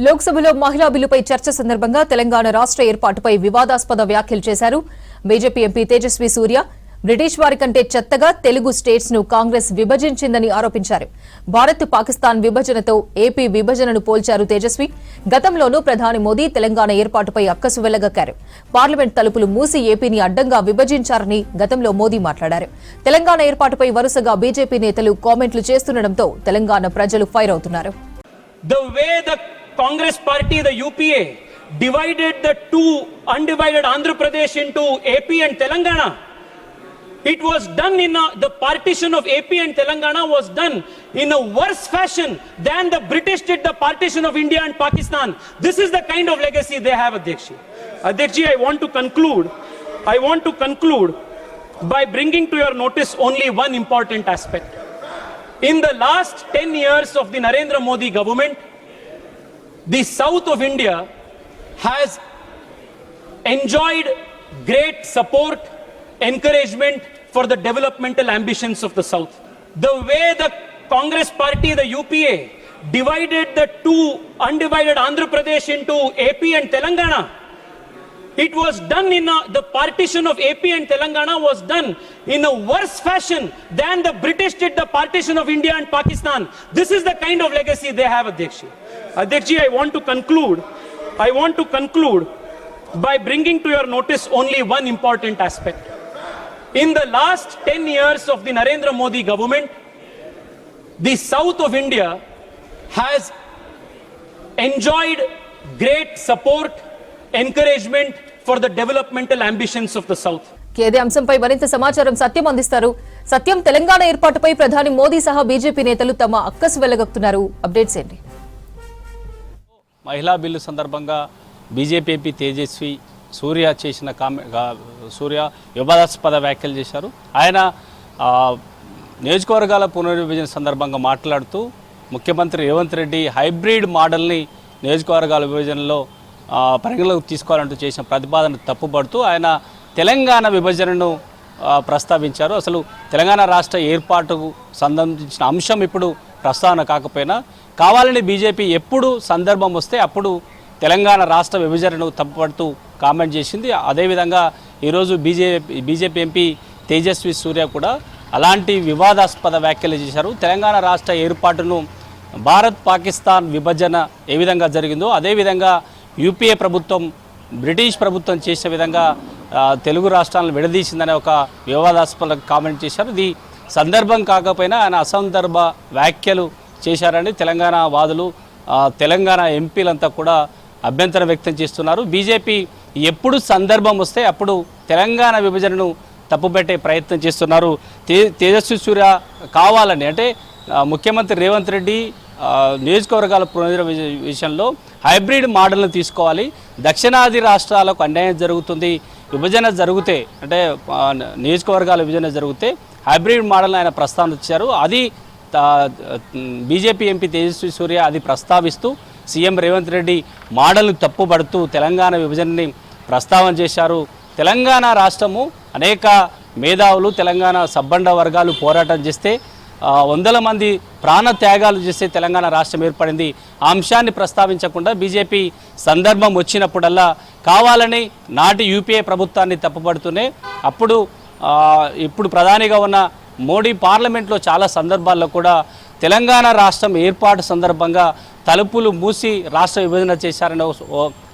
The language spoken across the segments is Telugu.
లోక్సభలో మహిళా బిల్లుపై చర్చ సందర్భంగా తెలంగాణ రాష్ట్ర ఏర్పాటుపై వివాదాస్పద వ్యాఖ్యలు చేశారు బీజేపీ ఎంపీ తేజస్వి సూర్య. బ్రిటిష్ వారి కంటే చెత్తగా తెలుగు స్టేట్స్ ను కాంగ్రెస్ విభజించిందని ఆరోపించారు. భారత్ పాకిస్తాన్ విభజనతో ఏపీ విభజనను పోల్చారు తేజస్వి. గతంలోనూ ప్రధాని మోదీ తెలంగాణ ఏర్పాటుపై అక్కసు వెళ్లగక్కారు. పార్లమెంట్ తలుపులు మూసి ఏపీని అడ్డంగా విభజించారని గతంలో మోదీ మాట్లాడారు. తెలంగాణ ఏర్పాటుపై వరుసగా బీజేపీ నేతలు కామెంట్లు చేస్తుండటంతో తెలంగాణ ప్రజలు ఫైర్ అవుతున్నారు. Congress party, the UPA, divided the two undivided Andhra Pradesh into AP and Telangana. It was done the partition of AP and Telangana was done in a worse fashion than the British did the partition of India and Pakistan. This is the kind of legacy they have, Adhyakshi. Adhyakshi, I want to conclude by bringing to your notice only one important aspect. In the last 10 years of the Narendra Modi government, the south of India has enjoyed great support, encouragement for the developmental ambitions of the south. The way the Congress party, the UPA, divided the two undivided Andhra Pradesh into AP and Telangana, it was done the partition of AP and Telangana was done in a worse fashion than the British did the partition of India and Pakistan. This is the kind of legacy they have, Adhyakshi. Adhyakshi, I want to conclude by bringing to your notice only one important aspect. In the last 10 years of the Narendra Modi government, the south of India has enjoyed great support, encouragement for the developmental ambitions of the south. కేదే అంశంపై మరింత సమాచారం సత్యం అందిస్తారు. సత్యం, తెలంగాణ ఏర్పాటుపై ప్రధాని మోదీ సహా బీజేపీ నేతలు తమ అక్కసు వెళ్లగక్కుతున్నారు. అప్డేట్స్ ఏంటి? మహిళా బిల్లు సందర్భంగా బీజేపీ ఎంపీ తేజస్వి సూర్య చేసిన వివాదాస్పద వ్యాఖ్యలు చేశారు. ఆయన నియోజకవర్గాల పునర్విభజన సందర్భంగా మాట్లాడుతూ ముఖ్యమంత్రి రేవంత్ రెడ్డి హైబ్రిడ్ మోడల్ని నియోజకవర్గాల విభజనలో పరిగణలోకి తీసుకోవాలంటూ చేసిన ప్రతిపాదన తప్పుపడుతూ ఆయన తెలంగాణ విభజనను ప్రస్తావించారు. అసలు తెలంగాణ రాష్ట్ర ఏర్పాటుకు సంబంధించిన అంశం ఇప్పుడు ప్రస్తావన కాకపోయినా కావాలని బీజేపీ ఎప్పుడు సందర్భం వస్తే అప్పుడు తెలంగాణ రాష్ట్ర విభజనను తప్పుపడుతూ కామెంట్ చేసింది. అదేవిధంగా ఈరోజు బీజేపీ ఎంపీ తేజస్వి సూర్య కూడా అలాంటి వివాదాస్పద వ్యాఖ్యలు చేశారు. తెలంగాణ రాష్ట్ర ఏర్పాటును భారత్ పాకిస్తాన్ విభజన ఏ విధంగా జరిగిందో అదేవిధంగా యూపీఏ ప్రభుత్వం బ్రిటిష్ ప్రభుత్వం చేసే విధంగా తెలుగు రాష్ట్రాలను విడదీసిందనే ఒక వివాదాస్పద కామెంట్ చేశారు. ఇది సందర్భం కాకపోయినా ఆయన అసందర్భ వ్యాఖ్యలు చేశారని తెలంగాణ వాదులు తెలంగాణ ఎంపీలంతా కూడా అభ్యంతరం వ్యక్తం చేస్తున్నారు. బీజేపీ ఎప్పుడు సందర్భం వస్తే అప్పుడు తెలంగాణ విభజనను తప్పుపెట్టే ప్రయత్నం చేస్తున్నారు. తేజస్వి సూర్య కావాలని అంటే ముఖ్యమంత్రి రేవంత్ రెడ్డి నియోజకవర్గాల విషయంలో హైబ్రిడ్ మోడల్ను తీసుకోవాలి. దక్షిణాది రాష్ట్రాలకు అన్యాయం జరుగుతుంది, విభజన జరిగితే అంటే నియోజకవర్గాల విభజన జరిగితే హైబ్రిడ్ మోడల్ని ఆయన ప్రస్తావించారు. అది బీజేపీ ఎంపీ తేజస్వి సూర్య అది ప్రస్తావిస్తూ సీఎం రేవంత్ రెడ్డి మోడల్ను తప్పుపడుతూ తెలంగాణ విభజనని ప్రస్తావన చేశారు. తెలంగాణ రాష్ట్రము అనేక మేధావులు తెలంగాణ సబ్బండ వర్గాలు పోరాటం చేస్తే వందల మంది ప్రాణ త్యాగాలు చేస్తే తెలంగాణ రాష్ట్రం ఏర్పడింది. ఆ అంశాన్ని ప్రస్తావించకుండా బీజేపీ సందర్భం వచ్చినప్పుడల్లా కావాలని నాటి యూపీఏ ప్రభుత్వాన్ని తప్పుపడుతూనే ఇప్పుడు ప్రధానిగా ఉన్న మోడీ పార్లమెంట్లో చాలా సందర్భాల్లో కూడా తెలంగాణ రాష్ట్రం ఏర్పాటు సందర్భంగా తలుపులు మూసి రాష్ట్ర విభజన చేశారనే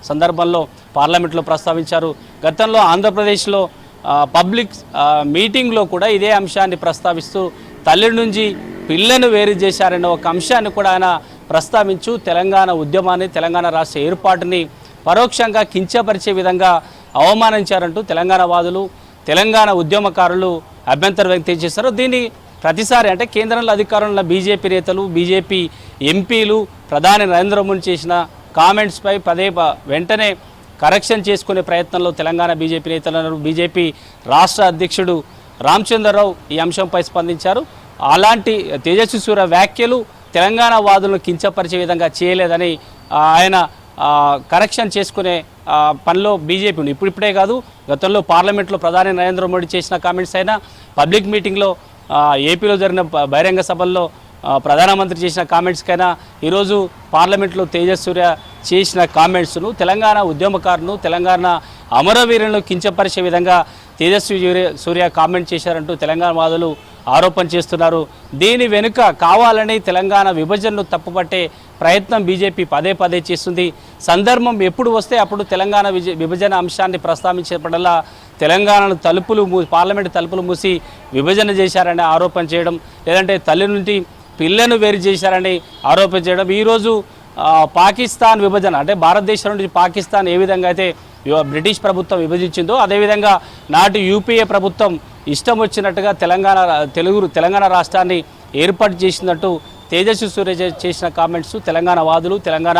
సందర్భంలో పార్లమెంట్లో ప్రస్తావించారు. గతంలో ఆంధ్రప్రదేశ్లో పబ్లిక్ మీటింగ్లో కూడా ఇదే అంశాన్ని ప్రస్తావిస్తూ తల్లి నుంచి పిల్లను వేరు చేశారనే ఒక అంశాన్ని కూడా ఆయన ప్రస్తావించు తెలంగాణ ఉద్యమాన్ని తెలంగాణ రాష్ట్ర ఏర్పాటుని పరోక్షంగా కించపరిచే విధంగా అవమానించారంటూ తెలంగాణ వాదులు తెలంగాణ ఉద్యమకారులు అభ్యంతరం వ్యక్తం చేశారు. దీన్ని ప్రతిసారి అంటే కేంద్రంలో అధికారంలో బీజేపీ నేతలు బీజేపీ ఎంపీలు ప్రధాని నరేంద్ర మోదీ చేసిన కామెంట్స్పై వెంటనే కరెక్షన్ చేసుకునే ప్రయత్నంలో తెలంగాణ బీజేపీ నేతలు బీజేపీ రాష్ట్ర అధ్యక్షుడు రామచంద్రరావు ఈ అంశంపై స్పందించారు. అలాంటి తేజస్వి సూర్య వ్యాఖ్యలు తెలంగాణ వాదులను కించపరిచే విధంగా చేయలేదని ఆయన కరెక్షన్ చేసుకునే పనిలో బీజేపీ ఇప్పుడిప్పుడే కాదు గతంలో పార్లమెంట్లో ప్రధాని నరేంద్ర మోడీ చేసిన కామెంట్స్ అయినా పబ్లిక్ మీటింగ్లో ఏపీలో జరిగిన బహిరంగ సభల్లో ప్రధానమంత్రి చేసిన కామెంట్స్కైనా ఈరోజు పార్లమెంట్లో తేజస్ సూర్య చేసిన కామెంట్స్ను తెలంగాణ ఉద్యమకారులను తెలంగాణ అమరవీరులను కించపరిచే విధంగా తేజస్వి సూర్య కామెంట్ చేశారంటూ తెలంగాణ వాదులు ఆరోపణ చేస్తున్నారు. దీని వెనుక కావాలని తెలంగాణ విభజనను తప్పుపట్టే ప్రయత్నం బీజేపీ పదే పదే చేస్తుంది. సందర్భం ఎప్పుడు వస్తే అప్పుడు తెలంగాణ విభజన అంశాన్ని ప్రస్తావించేపడల్లా తెలంగాణను పార్లమెంటు తలుపులు మూసి విభజన చేశారని ఆరోపణ చేయడం, లేదంటే తల్లి నుండి పిల్లను వేరు చేశారని ఆరోపణ చేయడం. ఈరోజు పాకిస్తాన్ విభజన అంటే భారతదేశం నుండి పాకిస్తాన్ ఏ విధంగా అయితే బ్రిటిష్ ప్రభుత్వం విభజించిందో అదేవిధంగా నాటి యూపీఏ ప్రభుత్వం ఇష్టం వచ్చినట్టుగా తెలంగాణ రాష్ట్రాన్ని ఏర్పాటు చేసినట్టు తేజస్వి సూర్య చేసిన కామెంట్స్ తెలంగాణ వాదులు తెలంగాణ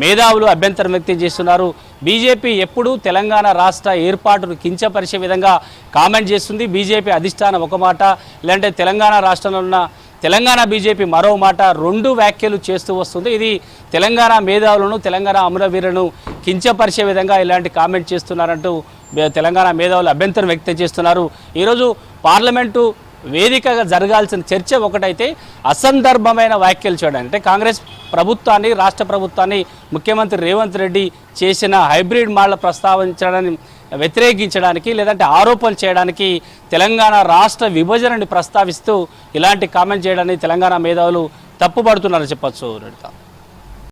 మేధావులు అభ్యంతరం వ్యక్తం చేస్తున్నారు. బీజేపీ ఎప్పుడూ తెలంగాణ రాష్ట్ర ఏర్పాటును కించపరిచే విధంగా కామెంట్ చేస్తుంది. బీజేపీ అధిష్టానం ఒక మాట, లేదంటే తెలంగాణ రాష్ట్రంలో ఉన్న తెలంగాణ బీజేపీ మరో మాట, రెండు వ్యాఖ్యలు చేస్తూ వస్తుంది. ఇది తెలంగాణ మేధావులను తెలంగాణ అమరవీరులను కించపరిచే విధంగా ఇలాంటి కామెంట్ చేస్తున్నారంటూ తెలంగాణ మేధావులు అభ్యంతరం వ్యక్తం చేస్తున్నారు. ఈరోజు పార్లమెంటు వేదికగా జరగాల్సిన చర్చ ఒకటైతే అసందర్భమైన వ్యాఖ్యలు చేయడానికి, అంటే కాంగ్రెస్ ప్రభుత్వాన్ని రాష్ట్ర ప్రభుత్వాన్ని ముఖ్యమంత్రి రేవంత్ రెడ్డి చేసిన హైబ్రిడ్ మోడల్ ప్రస్తావించడాన్ని వ్యతిరేకించడానికి లేదంటే ఆరోపణలు చేయడానికి తెలంగాణ రాష్ట్ర విభజనని ప్రస్తావిస్తూ ఇలాంటి కామెంట్ చేయడాన్ని తెలంగాణ మేధావులు తప్పుపడుతున్నారని చెప్పొచ్చు.